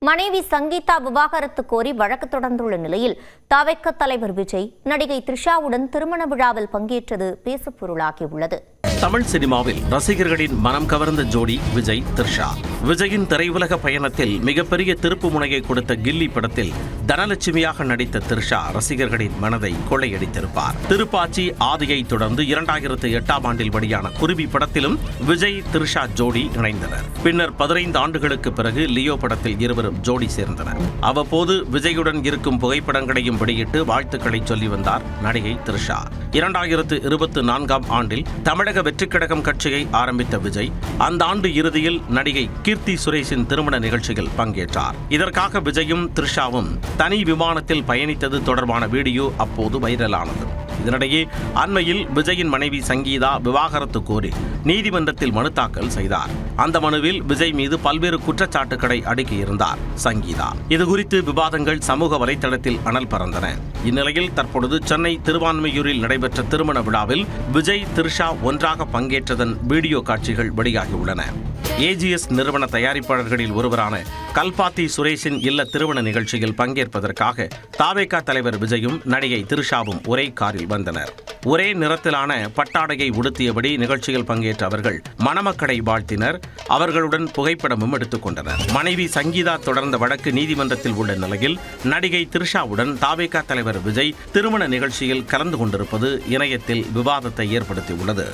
மனைவி சங்கீதா விவாகரத்து கோரி வழக்கு தொடர்ந்துள்ள நிலையில் தவிக தலைவர் விஜய் நடிகை த்ரிஷாவுடன் திருமண விழாவில் பங்கேற்றது பேசுபொருளாகியுள்ளது. தமிழ் சினிமாவில் ரசிகர்களின் மனம் கவர்ந்த ஜோடி விஜய் த்ரிஷா. விஜயின் திரையுலக பயணத்தில் மிகப்பெரிய திருப்பு முனையை கொடுத்த கில்லி படத்தில் தனலட்சுமியாக நடித்த த்ரிஷா ரசிகர்களின் மனதை கொள்ளையடித்திருப்பார். திருப்பாச்சி ஆதியை தொடர்ந்து 2008ஆம் ஆண்டில் வெளியான குருவி படத்திலும் விஜய் த்ரிஷா ஜோடி இணைந்தனர். பின்னர் 15 ஆண்டுகளுக்கு பிறகு லியோ படத்தில் இருவரும் ஜோடி சேர்ந்தனர். அவ்வப்போது விஜயுடன் இருக்கும் புகைப்படங்களையும் வெளியிட்டு வாழ்த்துக்களை சொல்லி வந்தார் நடிகை த்ரிஷா. 2024ஆம் ஆண்டில் தமிழக வெற்றிக் கழகம் கட்சியை ஆரம்பித்த விஜய் அந்த ஆண்டு இறுதியில் நடிகை கீர்த்தி சுரேஷின் திருமண நிகழ்ச்சியில் பங்கேற்றார். இதற்காக விஜயும் த்ரிஷாவும் தனி விமானத்தில் பயணித்தது தொடர்பான வீடியோ அப்போது வைரலானது. இதனிடையே அண்மையில் விஜயின் மனைவி சங்கீதா விவாகரத்து கோரி நீதிமன்றத்தில் மனு தாக்கல் செய்தார். அந்த மனுவில் விஜய் மீது பல்வேறு குற்றச்சாட்டுகளை அடுக்கியிருந்தார் சங்கீதா. இதுகுறித்து விவாதங்கள் சமூக வலைதளத்தில் அனல் பறந்தன. இந்நிலையில் தற்பொழுது சென்னை திருவான்மையூரில் நடைபெற்ற திருமண விழாவில் விஜய் த்ரிஷா ஒன்றாக பங்கேற்றதன் வீடியோ காட்சிகள் வெளியாகியுள்ளன. ஏஜிஎஸ் நிறுவன தயாரிப்பாளர்களில் ஒருவரான கல்பாத்தி சுரேஷின் இல்ல திருமண நிகழ்ச்சியில் பங்கேற்பதற்காக தவிக தலைவர் விஜயும் நடிகை த்ரிஷாவும் ஒரே காரில் வந்தனர். ஒரே நிறத்திலான பட்டாடையை உடுத்தியபடி நிகழ்ச்சியில் பங்கேற்ற அவர்கள் மணமக்களை வாழ்த்தினர். அவர்களுடன் புகைப்படமும் எடுத்துக் கொண்டனர். மனைவி சங்கீதா தொடர்ந்த வழக்கு நீதிமன்றத்தில் உள்ள நிலையில் நடிகை த்ரிஷாவுடன் தவிக தலைவர் விஜய் திருமண நிகழ்ச்சியில் கலந்து கொண்டிருப்பது இணையத்தில் விவாதத்தை ஏற்படுத்தியுள்ளது.